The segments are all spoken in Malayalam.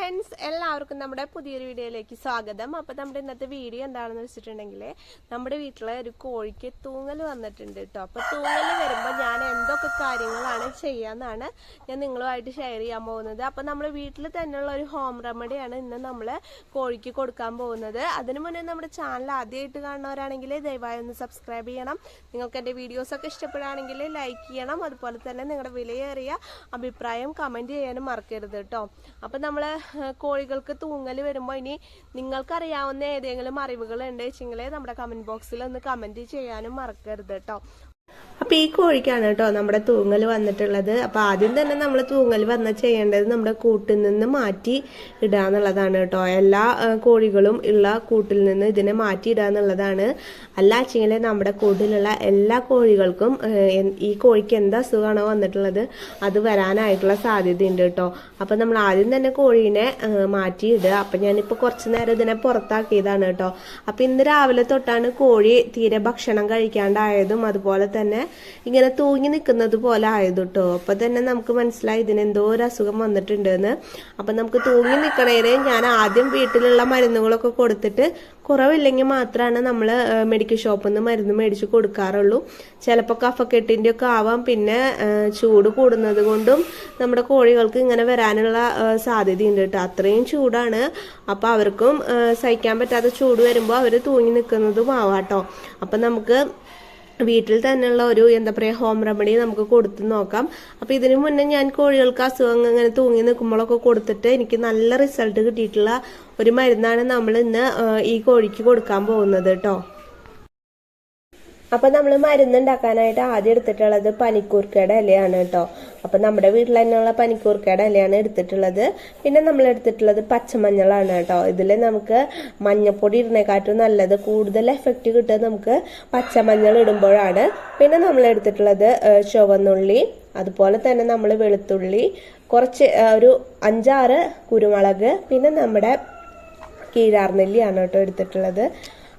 ഫ്രണ്ട്സ്, എല്ലാവർക്കും നമ്മുടെ പുതിയൊരു വീഡിയോയിലേക്ക് സ്വാഗതം. അപ്പോൾ നമ്മുടെ ഇന്നത്തെ വീഡിയോ എന്താണെന്ന് വെച്ചിട്ടുണ്ടെങ്കിൽ നമ്മുടെ വീട്ടിലെ ഒരു കോഴിക്ക് തൂങ്ങൽ വന്നിട്ടുണ്ട് കേട്ടോ. അപ്പോൾ തൂങ്ങൽ വരുമ്പോൾ ഞാൻ എന്തൊക്കെ കാര്യങ്ങളാണ് ചെയ്യാമെന്നാണ് ഞാൻ നിങ്ങളുമായിട്ട് ഷെയർ ചെയ്യാൻ പോകുന്നത്. അപ്പോൾ നമ്മുടെ വീട്ടിൽ തന്നെയുള്ള ഒരു ഹോം റെമഡിയാണ് ഇന്ന് നമ്മൾ കോഴിക്ക് കൊടുക്കാൻ പോകുന്നത്. അതിനു മുന്നേ നമ്മുടെ ചാനൽ ആദ്യമായിട്ട് കാണുന്നവരാണെങ്കിൽ ദയവായി ഒന്ന് സബ്സ്ക്രൈബ് ചെയ്യണം. നിങ്ങൾക്ക് എൻ്റെ വീഡിയോസൊക്കെ ഇഷ്ടപ്പെടുകയാണെങ്കിൽ ലൈക്ക് ചെയ്യണം. അതുപോലെ തന്നെ നിങ്ങളുടെ വിലയേറിയ അഭിപ്രായം കമൻറ്റ് ചെയ്യാനും മറക്കരുത് കേട്ടോ. അപ്പം നമ്മൾ കോഴികൾക്ക് തൂങ്ങൽ വരുമ്പോൾ ഇനി നിങ്ങൾക്കറിയാവുന്ന ഏതെങ്കിലും അറിവുകൾ ഉണ്ട് വെച്ചെങ്കിൽ നമ്മുടെ കമൻറ്റ് ബോക്സിൽ ഒന്ന് കമൻറ്റ് ചെയ്യാനും മറക്കരുത് കേട്ടോ. അപ്പോൾ ഈ കോഴിക്കാണ് കേട്ടോ നമ്മുടെ തൂങ്ങൽ വന്നിട്ടുള്ളത്. അപ്പോൾ ആദ്യം തന്നെ നമ്മൾ തൂങ്ങൽ വന്ന ചെയ്യേണ്ടത് നമ്മുടെ കൂട്ടിൽ നിന്ന് മാറ്റി ഇടുക എന്നുള്ളതാണ് കേട്ടോ. എല്ലാ കോഴികളും ഉള്ള കൂട്ടിൽ നിന്ന് ഇതിനെ മാറ്റി ഇടുക എന്നുള്ളതാണ്. അല്ല വെച്ചെങ്കിൽ നമ്മുടെ കൂട്ടിലുള്ള എല്ലാ കോഴികൾക്കും ഈ കോഴിക്ക് എന്ത് അസുഖമാണോ വന്നിട്ടുള്ളത് അത് വരാനായിട്ടുള്ള സാധ്യതയുണ്ട് കേട്ടോ. അപ്പോൾ നമ്മൾ ആദ്യം തന്നെ കോഴീനെ മാറ്റി ഇടുക. അപ്പം ഞാനിപ്പോൾ കുറച്ച് നേരം ഇതിനെ പുറത്താക്കിയതാണ് കേട്ടോ. അപ്പം ഇന്ന് രാവിലെ തൊട്ടാണ് കോഴി തീരെ ഭക്ഷണം കഴിക്കാണ്ടായതും അതുപോലെ തന്നെ ഇങ്ങനെ തൂങ്ങി നിൽക്കുന്നത് പോലെ ആയത് കേട്ടോ. അപ്പൊ തന്നെ നമുക്ക് മനസ്സിലായി ഇതിനെന്തോ ഒരു അസുഖം വന്നിട്ടുണ്ട് എന്ന്. അപ്പൊ നമുക്ക് തൂങ്ങി നിൽക്കണേന് ഞാൻ ആദ്യം വീട്ടിലുള്ള മരുന്നുകളൊക്കെ കൊടുത്തിട്ട് കുറവില്ലെങ്കിൽ മാത്രമാണ് നമ്മൾ മെഡിക്കൽ ഷോപ്പിൽ നിന്ന് മരുന്ന് മേടിച്ച് കൊടുക്കാറുള്ളൂ. ചിലപ്പോൾ കഫക്കെട്ടിൻ്റെ ഒക്കെ ആവാം. പിന്നെ ചൂട് കൂടുന്നത് കൊണ്ടും നമ്മുടെ കോഴികൾക്ക് ഇങ്ങനെ വരാനുള്ള സാധ്യതയുണ്ട് കേട്ടോ. അത്രയും ചൂടാണ്. അപ്പോൾ അവർക്കും സഹിക്കാൻ പറ്റാത്ത ചൂട് വരുമ്പോൾ അവർ തൂങ്ങി നിൽക്കുന്നതും ആവാട്ടോ. അപ്പം നമുക്ക് വീട്ടിൽ തന്നെയുള്ള ഒരു ഹോം റെമഡി നമുക്ക് കൊടുത്തു നോക്കാം. അപ്പൊ ഇതിനു മുന്നേ ഞാൻ കോഴികൾക്ക് അസുഖം ഇങ്ങനെ തൂങ്ങി നിൽക്കുമ്പോഴൊക്കെ കൊടുത്തിട്ട് എനിക്ക് നല്ല റിസൾട്ട് കിട്ടിയിട്ടുള്ള ഒരു മരുന്നാണ് നമ്മൾ ഇന്ന് ഈ കോഴിക്ക് കൊടുക്കാൻ പോകുന്നത് കേട്ടോ. അപ്പൊ നമ്മൾ മരുന്നുണ്ടാക്കാനായിട്ട് ആദ്യം എടുത്തിട്ടുള്ളത് പനിക്കൂർക്കയുടെ ഇലയാണ് കേട്ടോ. അപ്പൊ നമ്മുടെ വീട്ടിൽ തന്നെയുള്ള പനിക്കൂർക്കയുടെ ഇലയാണ് എടുത്തിട്ടുള്ളത്. പിന്നെ നമ്മൾ എടുത്തിട്ടുള്ളത് പച്ചമഞ്ഞളാണ് കേട്ടോ. ഇതിൽ നമുക്ക് മഞ്ഞപ്പൊടി ഇടുന്നേക്കാട്ടും നല്ലത്, കൂടുതൽ എഫക്റ്റ് കിട്ടുക നമുക്ക് പച്ചമഞ്ഞൾ ഇടുമ്പോഴാണ്. പിന്നെ നമ്മൾ എടുത്തിട്ടുള്ളത് ചുവന്നുള്ളി, അതുപോലെ തന്നെ നമ്മൾ വെളുത്തുള്ളി, കുറച്ച് ഒരു 5-6 കുരുമുളക്, പിന്നെ നമ്മുടെ കീഴാർനെല്ലിയാണ് കേട്ടോ എടുത്തിട്ടുള്ളത്.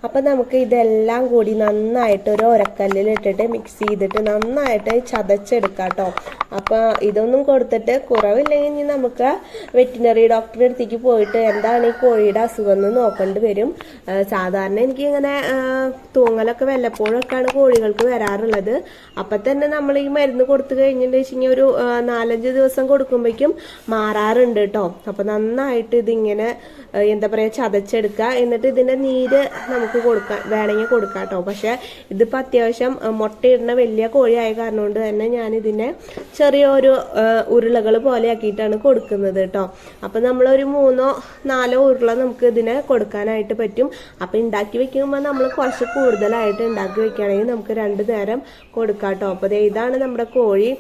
അപ്പം നമുക്ക് ഇതെല്ലാം കൂടി നന്നായിട്ട് ഒരു ഉരക്കല്ലിൽ ഇട്ടിട്ട് മിക്സ് ചെയ്തിട്ട് നന്നായിട്ട് ചതച്ചെടുക്കാം കേട്ടോ. അപ്പം ഇതൊന്നും കൊടുത്തിട്ട് കുറവില്ലെങ്കിൽ നമുക്ക് വെറ്റിനറി ഡോക്ടറുടെ അടുത്തേക്ക് പോയിട്ട് എന്താണ് ഈ കോഴിയുടെ അസുഖം എന്ന് നോക്കേണ്ടി വരും. സാധാരണ എനിക്ക് ഇങ്ങനെ തൂങ്ങലൊക്കെ വല്ലപ്പോഴൊക്കെയാണ് കോഴികൾക്ക് വരാറുള്ളത്. അപ്പം തന്നെ നമ്മൾ ഈ മരുന്ന് കൊടുത്തു കഴിഞ്ഞിട്ട് വെച്ചെങ്കിൽ ഒരു 4-5 ദിവസം കൊടുക്കുമ്പോഴേക്കും മാറാറുണ്ട് കേട്ടോ. അപ്പം നന്നായിട്ട് ഇതിങ്ങനെ ചതച്ചെടുക്കുക. എന്നിട്ട് ഇതിൻ്റെ നീര് നമുക്ക് വേണമെങ്കിൽ കൊടുക്കാം കേട്ടോ. പക്ഷെ ഇതിപ്പോൾ അത്യാവശ്യം മുട്ടയിടുന്ന വലിയ കോഴിയായ കാരണം കൊണ്ട് തന്നെ ഞാൻ ഇതിനെ ചെറിയൊരു ഉരുളകൾ പോലെ ആക്കിയിട്ടാണ് കൊടുക്കുന്നത് കേട്ടോ. അപ്പം നമ്മളൊരു 3-4 ഉരുള നമുക്ക് ഇതിനെ കൊടുക്കാനായിട്ട് പറ്റും. അപ്പം ഉണ്ടാക്കി വെക്കുമ്പോൾ നമ്മൾ കുറച്ച് കൂടുതലായിട്ട് ഉണ്ടാക്കി വെക്കുകയാണെങ്കിൽ നമുക്ക് 2 നേരം കൊടുക്കാം കേട്ടോ. അപ്പോൾ ഇതാണ് നമ്മുടെ കോഴി.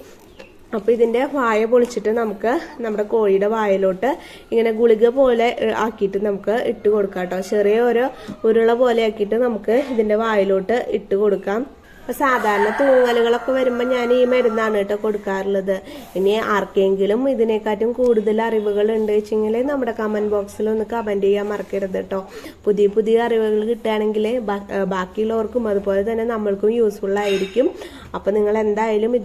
അപ്പോൾ ഇതിൻ്റെ വായ പൊളിച്ചിട്ട് നമുക്ക് നമ്മുടെ കോഴിയുടെ വായയിലോട്ട് ഇങ്ങനെ ഗുളിക പോലെ ആക്കിയിട്ട് നമുക്ക് ഇട്ട് കൊടുക്കാം കേട്ടോ. ചെറിയ ഒരു ഉരുള പോലെ ആക്കിയിട്ട് നമുക്ക് ഇതിൻ്റെ വായയിലോട്ട് ഇട്ട് കൊടുക്കാം. സാധാരണ തൂങ്ങലുകളൊക്കെ വരുമ്പോൾ ഞാൻ ഈ മരുന്നാണ് കേട്ടോ കൊടുക്കാറുള്ളത്. ഇനി ആർക്കെങ്കിലും ഇതിനെക്കാട്ടും കൂടുതൽ അറിവുകൾ ഉണ്ട് വെച്ചെങ്കിൽ നമ്മുടെ കമൻറ്റ് ബോക്സിൽ ഒന്ന് കമൻറ്റ് ചെയ്യാൻ മറക്കരുത് കേട്ടോ. പുതിയ അറിവുകൾ കിട്ടുകയാണെങ്കിൽ ബാക്കിയുള്ളവർക്കും അതുപോലെ തന്നെ നമ്മൾക്കും യൂസ്ഫുൾ ആയിരിക്കും. അപ്പം നിങ്ങൾ എന്തായാലും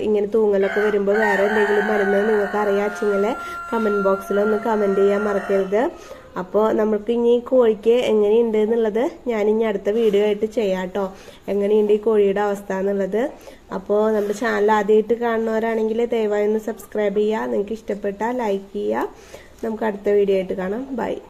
ഇങ്ങനെ തൂങ്ങലൊക്കെ വരുമ്പോൾ വേറെ എന്തെങ്കിലും മരുന്ന് നിങ്ങൾക്ക് അറിയാച്ചെങ്കിൽ കമൻറ്റ് ബോക്സിൽ ഒന്ന് കമൻറ്റ് ചെയ്യാൻ മറക്കരുത്. അപ്പോൾ നമുക്ക് ഇനി ഈ കോഴിക്ക് എങ്ങനെയുണ്ട് എന്നുള്ളത് ഞാനിനി അടുത്ത വീഡിയോ ആയിട്ട് ചെയ്യാം കേട്ടോ. എങ്ങനെയുണ്ട് ഈ കോഴിയുടെ അവസ്ഥ എന്നുള്ളത്. അപ്പോൾ നമ്മുടെ ചാനൽ ആദ്യമായിട്ട് കാണുന്നവരാണെങ്കിൽ ദയവായി ഒന്ന് സബ്സ്ക്രൈബ് ചെയ്യുക. നിങ്ങൾക്ക് ഇഷ്ടപ്പെട്ടാൽ ലൈക്ക് ചെയ്യുക. നമുക്ക് അടുത്ത വീഡിയോ ആയിട്ട് കാണാം. ബൈ.